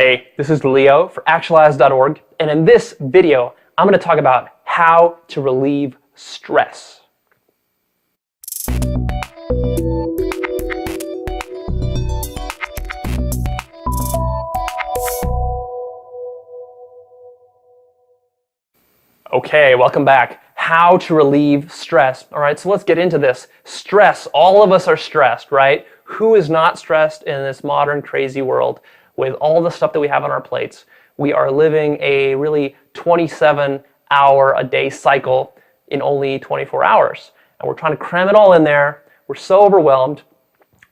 Hey, this is Leo for actualize.org, and in this video, I'm going to talk about how to relieve stress. Okay, welcome back. How to relieve stress. All right, so let's get into this. Stress, all of us are stressed, right? Who is not stressed in this modern crazy world with all the stuff that we have on our plates? We are living a really 27-hour-a-day cycle in only 24 hours. And we're trying to cram it all in there. We're so overwhelmed.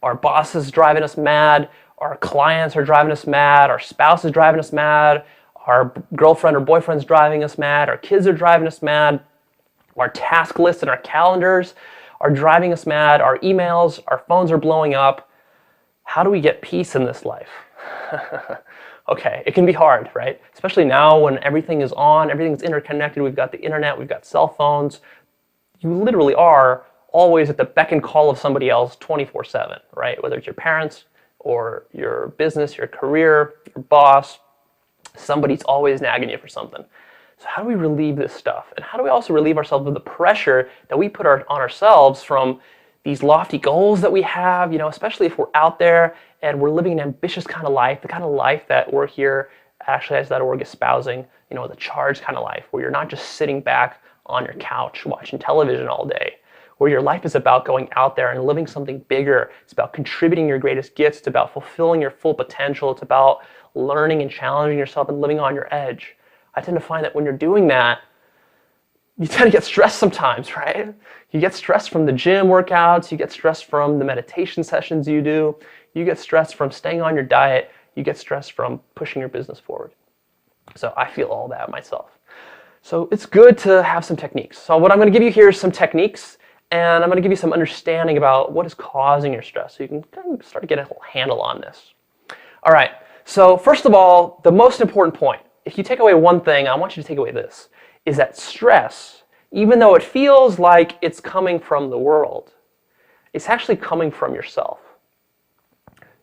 Our boss is driving us mad. Our clients are driving us mad. Our spouse is driving us mad. Our girlfriend or boyfriend's driving us mad. Our kids are driving us mad. Our task lists and our calendars are driving us mad. Our emails, our phones are blowing up. How do we get peace in this life? Okay, it can be hard, right? Especially now when everything is on, everything's interconnected. We've got the internet, we've got cell phones. You literally are always at the beck and call of somebody else 24/7, right? Whether it's your parents or your business, your career, your boss, somebody's always nagging you for something. So how do we relieve this stuff? And how do we also relieve ourselves of the pressure that we put on ourselves from these lofty goals that we have, especially if we're out there and we're living an ambitious kind of life, the kind of life that we're here actually as that org espousing, the charged kind of life where you're not just sitting back on your couch watching television all day, where your life is about going out there and living something bigger. It's about contributing your greatest gifts. It's about fulfilling your full potential. It's about learning and challenging yourself and living on your edge. I tend to find that when you're doing that, you tend to get stressed sometimes, right? You get stressed from the gym workouts. You get stressed from the meditation sessions you do. You get stressed from staying on your diet. You get stressed from pushing your business forward. So I feel all that myself. So it's good to have some techniques. So what I'm going to give you here is some techniques, and I'm going to give you some understanding about what is causing your stress so you can kind of start to get a handle on this. All right, so first of all, the most important point, if you take away one thing, I want you to take away this, is that stress, even though it feels like it's coming from the world, it's actually coming from yourself.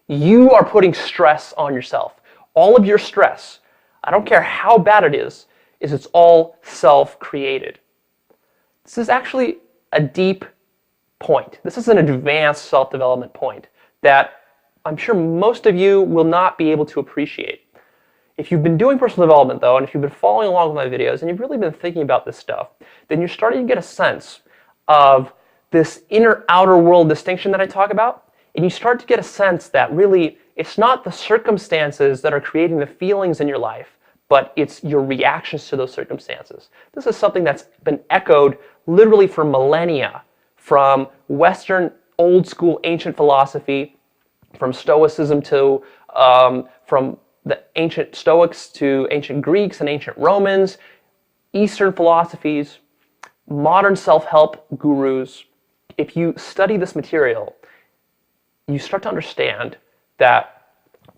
You are putting stress on yourself. All of your stress, I don't care how bad it is it's all self-created. This is actually a deep point. This is an advanced self-development point that I'm sure most of you will not be able to appreciate. If you've been doing personal development, though, and if you've been following along with my videos, and you've really been thinking about this stuff, then you're starting to get a sense of this inner-outer world distinction that I talk about, and you start to get a sense that really it's not the circumstances that are creating the feelings in your life, but it's your reactions to those circumstances. This is something that's been echoed literally for millennia, from Western old-school ancient philosophy, from Stoicism to from the ancient Stoics to ancient Greeks and ancient Romans, Eastern philosophies, modern self-help gurus. If you study this material, you start to understand that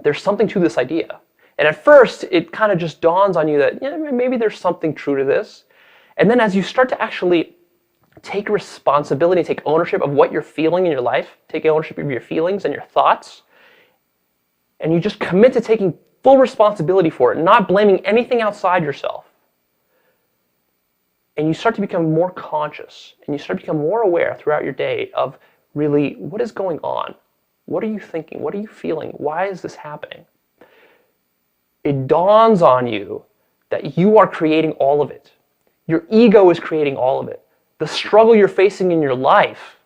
there's something to this idea. And at first, it kind of just dawns on you that maybe there's something true to this. And then as you start to actually take responsibility, take ownership of what you're feeling in your life, take ownership of your feelings and your thoughts, and you just commit to taking full responsibility for it, not blaming anything outside yourself. And you start to become more conscious, and you start to become more aware throughout your day of really what is going on. What are you thinking? What are you feeling? Why is this happening? It dawns on you that you are creating all of it. Your ego is creating all of it. The struggle you're facing in your life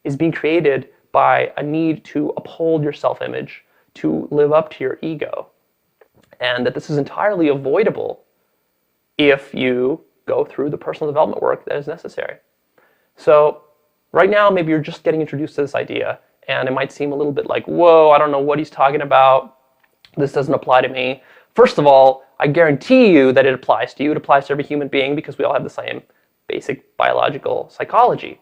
is being created by a need to uphold your self-image, to live up to your ego. And that this is entirely avoidable if you go through the personal development work that is necessary. So right now, maybe you're just getting introduced to this idea, and it might seem a little bit like, whoa, I don't know what he's talking about. This doesn't apply to me. First of all, I guarantee you that it applies to you. It applies to every human being because we all have the same basic biological psychology.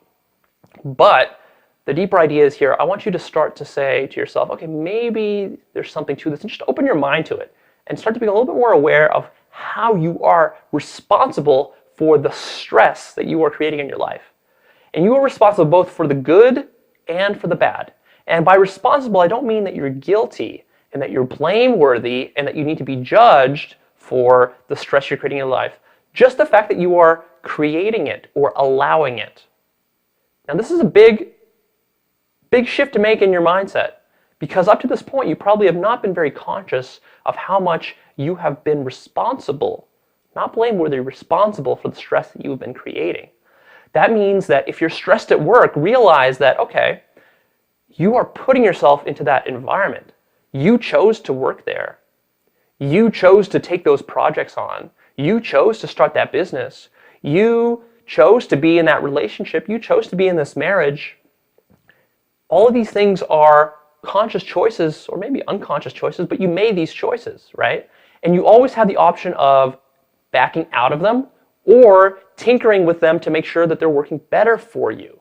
But the deeper idea is here, I want you to start to say to yourself, okay, maybe there's something to this, and just open your mind to it and start to be a little bit more aware of how you are responsible for the stress that you are creating in your life. And you are responsible both for the good and for the bad. And by responsible, I don't mean that you're guilty and that you're blameworthy and that you need to be judged for the stress you're creating in your life. Just the fact that you are creating it or allowing it. Now, this is a big shift to make in your mindset, because up to this point, you probably have not been very conscious of how much you have been responsible, not blameworthy, responsible for the stress that you've been creating. That means that if you're stressed at work, realize that, okay, you are putting yourself into that environment. You chose to work there. You chose to take those projects on. You chose to start that business. You chose to be in that relationship. You chose to be in this marriage. All of these things are conscious choices, or maybe unconscious choices, but you made these choices, right? And you always have the option of backing out of them or tinkering with them to make sure that they're working better for you.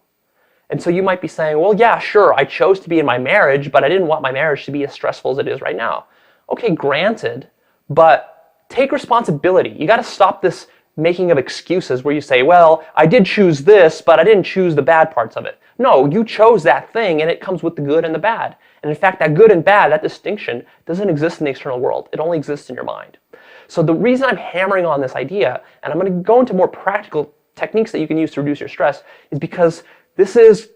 And so you might be saying, well, yeah, sure, I chose to be in my marriage, but I didn't want my marriage to be as stressful as it is right now. Okay, granted, but take responsibility. You got to stop this making of excuses where you say, well, I did choose this, but I didn't choose the bad parts of it. No, you chose that thing, and it comes with the good and the bad. And in fact, that good and bad, that distinction, doesn't exist in the external world. It only exists in your mind. So the reason I'm hammering on this idea, and I'm going to go into more practical techniques that you can use to reduce your stress, is because this is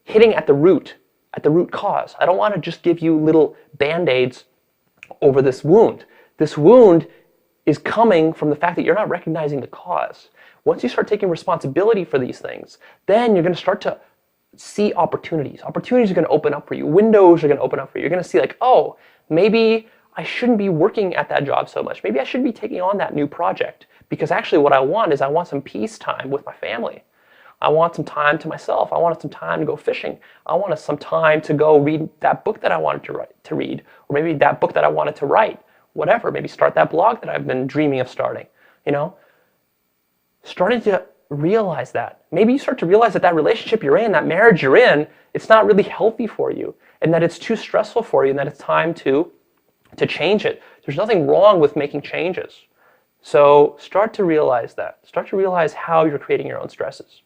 hitting at the root cause. I don't want to just give you little band-aids over this wound. This wound is coming from the fact that you're not recognizing the cause. Once you start taking responsibility for these things, then you're going to start to see opportunities. Opportunities are going to open up for you. Windows are going to open up for you. You're going to see like, oh, maybe I shouldn't be working at that job so much. Maybe I should be taking on that new project, because actually what I want is I want some peace time with my family. I want some time to myself. I wanted some time to go fishing. I wanted some time to go read that book that I wanted to read, or maybe that book that I wanted to write, whatever. Maybe start that blog that I've been dreaming of starting, Starting to realize that. Maybe you start to realize that that relationship you're in, that marriage you're in, it's not really healthy for you, and that it's too stressful for you, and that it's time to change it. There's nothing wrong with making changes. So start to realize that. Start to realize how you're creating your own stresses.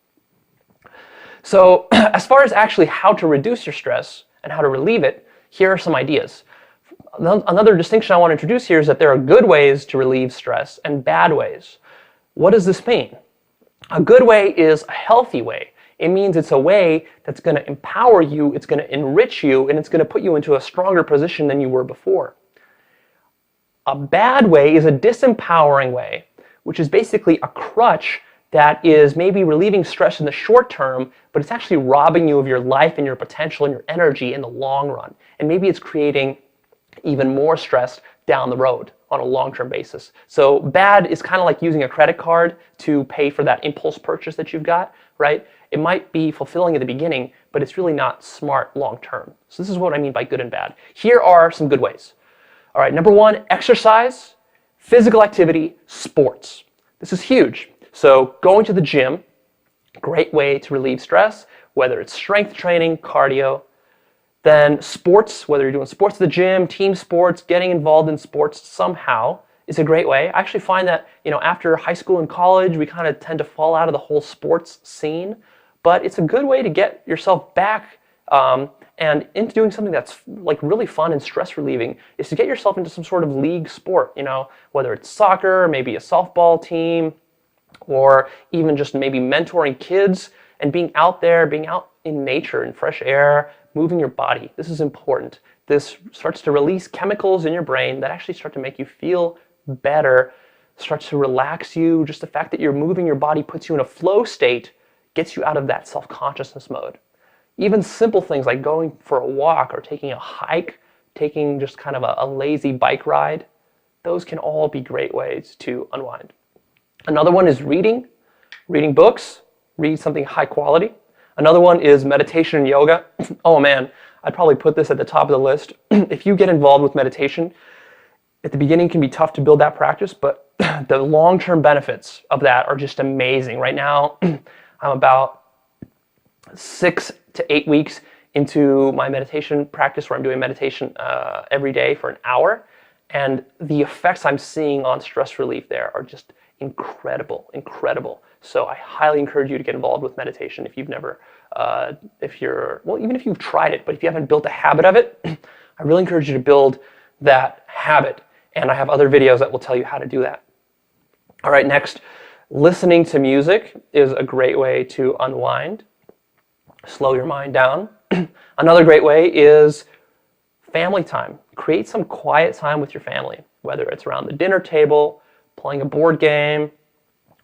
So as far as actually how to reduce your stress and how to relieve it, here are some ideas. Another distinction I want to introduce here is that there are good ways to relieve stress and bad ways. What does this mean? A good way is a healthy way. It means it's a way that's going to empower you, it's going to enrich you, and it's going to put you into a stronger position than you were before. A bad way is a disempowering way, which is basically a crutch that is maybe relieving stress in the short term, but it's actually robbing you of your life and your potential and your energy in the long run. And maybe it's creating even more stress down the road on a long-term basis. So bad is kind of like using a credit card to pay for that impulse purchase that you've got, right? It might be fulfilling at the beginning, but it's really not smart long-term. So this is what I mean by good and bad. Here are some good ways. All right, number one, exercise, physical activity, sports. This is huge. So going to the gym, great way to relieve stress, whether it's strength training, cardio. Then sports, whether you're doing sports at the gym, team sports, getting involved in sports somehow is a great way. I actually find that, after high school and college, we kind of tend to fall out of the whole sports scene, but it's a good way to get yourself back and into doing something that's like really fun and stress relieving, is to get yourself into some sort of league sport, whether it's soccer, maybe a softball team, or even just maybe mentoring kids and being out there, being out in nature, in fresh air, moving your body. This is important. This starts to release chemicals in your brain that actually start to make you feel better, starts to relax you. Just the fact that you're moving your body puts you in a flow state, gets you out of that self-consciousness mode. Even simple things like going for a walk or taking a hike, taking just kind of a lazy bike ride, those can all be great ways to unwind. Another one is reading books, read something high quality. Another one is meditation and yoga. Oh man, I'd probably put this at the top of the list. If you get involved with meditation, at the beginning it can be tough to build that practice, but the long-term benefits of that are just amazing. Right now, I'm about 6 to 8 weeks into my meditation practice, where I'm doing meditation every day for an hour, and the effects I'm seeing on stress relief there are just incredible. So I highly encourage you to get involved with meditation if you've never, even if you've tried it, but if you haven't built a habit of it, I really encourage you to build that habit. And I have other videos that will tell you how to do that. All right, next, listening to music is a great way to unwind, slow your mind down. Another great way is family time. Create some quiet time with your family, whether it's around the dinner table, playing a board game,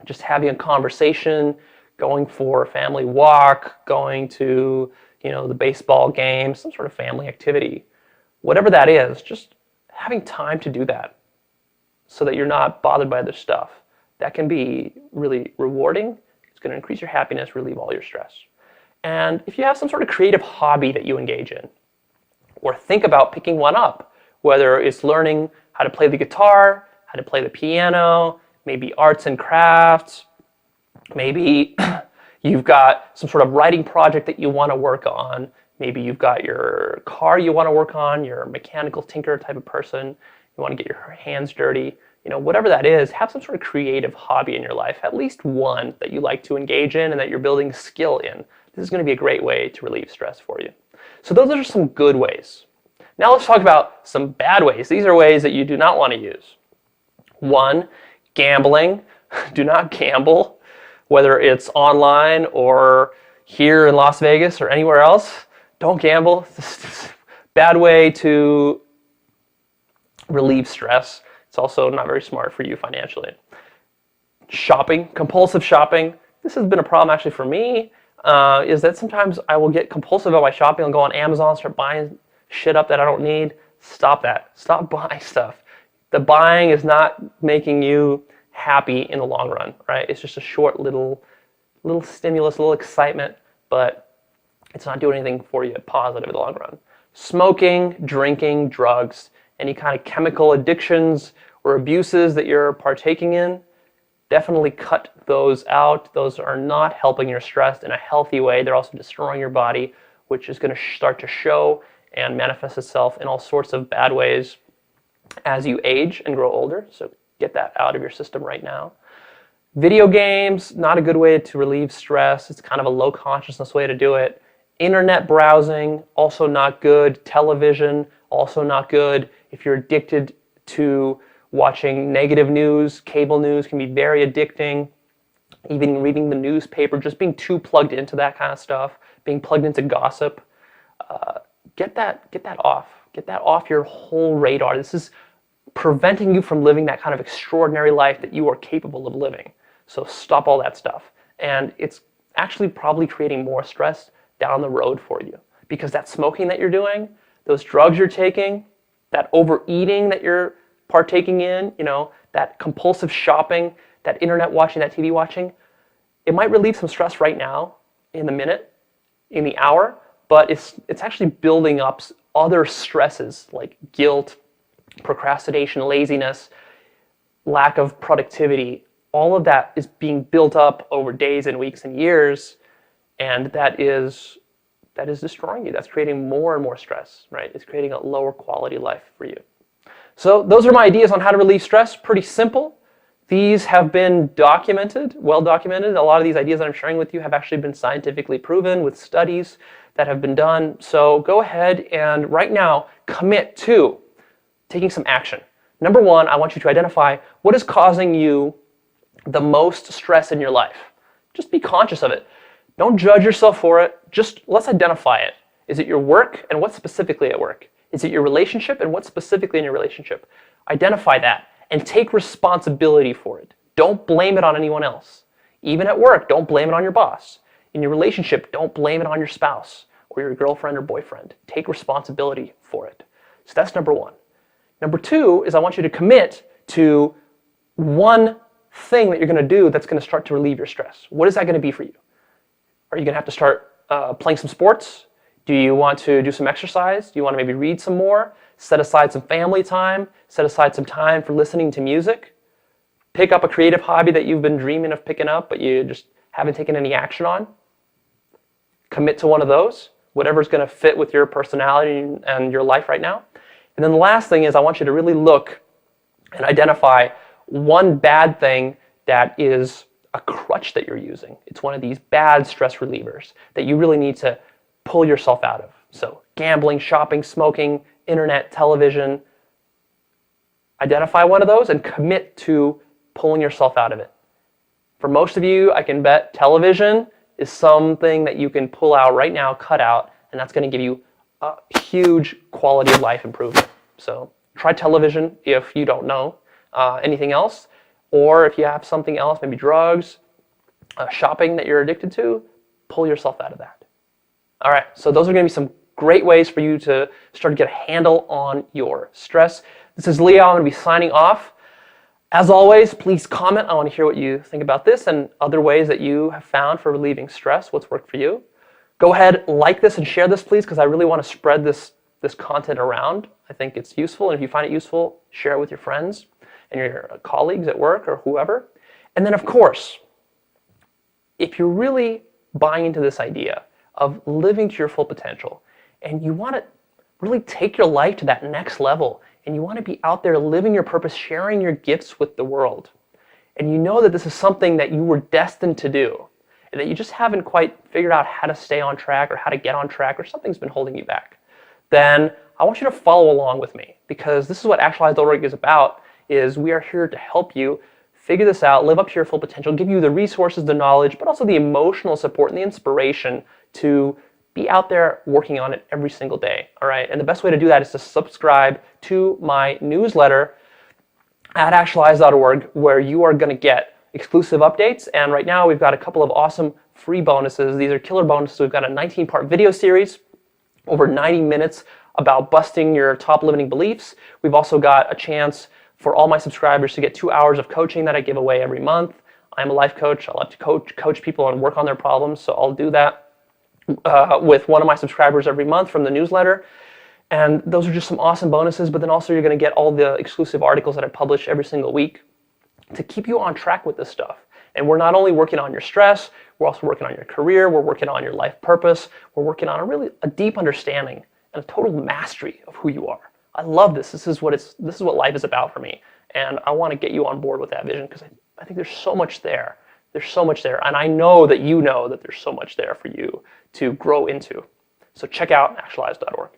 just having a conversation, going for a family walk, going to, the baseball game, some sort of family activity. Whatever that is, just having time to do that so that you're not bothered by other stuff. That can be really rewarding. It's going to increase your happiness, relieve all your stress. And if you have some sort of creative hobby that you engage in, or think about picking one up, whether it's learning how to play the guitar, how to play the piano, maybe arts and crafts, maybe you've got some sort of writing project that you want to work on, maybe you've got your car you want to work on, you're a mechanical tinker type of person, you want to get your hands dirty, whatever that is, have some sort of creative hobby in your life, at least one that you like to engage in and that you're building skill in. This is going to be a great way to relieve stress for you. So those are some good ways. Now let's talk about some bad ways. These are ways that you do not want to use. One, gambling. Do not gamble, whether it's online or here in Las Vegas or anywhere else. Don't gamble. This is a bad way to relieve stress. It's also not very smart for you financially. Shopping, compulsive shopping. This has been a problem actually for me, is that sometimes I will get compulsive about my shopping. I'll go on Amazon, start buying shit up that I don't need. Stop that. Stop buying stuff. The buying is not making you happy in the long run, right? It's just a short little stimulus, little excitement, but it's not doing anything for you positive in the long run. Smoking, drinking, drugs, any kind of chemical addictions or abuses that you're partaking in, definitely cut those out. Those are not helping your stress in a healthy way. They're also destroying your body, which is going to start to show and manifest itself in all sorts of bad ways as you age and grow older. So get that out of your system right now. Video games, not a good way to relieve stress. It's kind of a low consciousness way to do it. Internet browsing, also not good. Television, also not good. If you're addicted to watching negative news, cable news can be very addicting. Even reading the newspaper, just being too plugged into that kind of stuff, being plugged into gossip. Get that off. Get that off your whole radar. This is preventing you from living that kind of extraordinary life that you are capable of living. So stop all that stuff. And it's actually probably creating more stress down the road for you, because that smoking that you're doing, those drugs you're taking, that overeating that you're partaking in, that compulsive shopping, that internet watching, that TV watching, it might relieve some stress right now, in the minute, in the hour, but it's actually building up other stresses like guilt, procrastination, laziness, lack of productivity. All of that is being built up over days and weeks and years, and that is destroying you. That's creating more and more stress, right? It's creating a lower quality life for you. So those are my ideas on how to relieve stress. Pretty simple. These have been documented, well documented. A lot of these ideas that I'm sharing with you have actually been scientifically proven with studies that have been done. So go ahead and right now commit to taking some action. Number one, I want you to identify what is causing you the most stress in your life. Just be conscious of it. Don't judge yourself for it. Just let's identify it. Is it your work, and what specifically at work? Is it your relationship, and what specifically in your relationship? Identify that and take responsibility for it. Don't blame it on anyone else. Even at work, don't blame it on your boss. In your relationship, don't blame it on your spouse or your girlfriend or boyfriend. Take responsibility for it. So that's number one. Number two is I want you to commit to one thing that you're going to do that's going to start to relieve your stress. What is that going to be for you? Are you going to have to start playing some sports? Do you want to do some exercise? Do you want to maybe read some more? Set aside some family time? Set aside some time for listening to music? Pick up a creative hobby that you've been dreaming of picking up but you just haven't taken any action on? Commit to one of those, whatever's going to fit with your personality and your life right now. And then the last thing is I want you to really look and identify one bad thing that is a crutch that you're using. It's one of these bad stress relievers that you really need to pull yourself out of. So gambling, shopping, smoking, internet, television, Identify one of those and commit to pulling yourself out of it. For most of you, I can bet television is something that you can pull out right now, cut out, and that's going to give you a huge quality of life improvement. So try television if you don't know anything else, or if you have something else, maybe drugs, shopping that you're addicted to, pull yourself out of that. All right, so those are going to be some great ways for you to start to get a handle on your stress. This is Leo. I'm going to be signing off. As always, please comment. I want to hear what you think about this and other ways that you have found for relieving stress, what's worked for you. Go ahead, like this and share this, please, because I really want to spread this content around. I think it's useful, and if you find it useful, share it with your friends and your colleagues at work or whoever. And then, of course, if you're really buying into this idea of living to your full potential, and you want to really take your life to that next level, and you want to be out there living your purpose, sharing your gifts with the world, and you know that this is something that you were destined to do, and that you just haven't quite figured out how to stay on track or how to get on track, or something's been holding you back, then I want you to follow along with me, because this is what actualize.org is about, is we are here to help you figure this out, live up to your full potential, give you the resources, the knowledge, but also the emotional support and the inspiration to be out there working on it every single day, all right? And the best way to do that is to subscribe to my newsletter at actualize.org, where you are going to get exclusive updates. And right now we've got a couple of awesome free bonuses. These are killer bonuses. We've got a 19-part video series, over 90 minutes, about busting your top limiting beliefs. We've also got a chance for all my subscribers to get 2 hours of coaching that I give away every month. I'm a life coach. I love to coach people and work on their problems, so I'll do that with one of my subscribers every month from the newsletter. And those are just some awesome bonuses, but then also you're going to get all the exclusive articles that I publish every single week to keep you on track with this stuff. And we're not only working on your stress, we're also working on your career, we're working on your life purpose, we're working on a deep understanding and a total mastery of who you are. I love this. This is what life is about for me. And I want to get you on board with that vision, because I think there's so much there. There's so much there. And I know that you know that there's so much there for you to grow into. So check out actualize.org.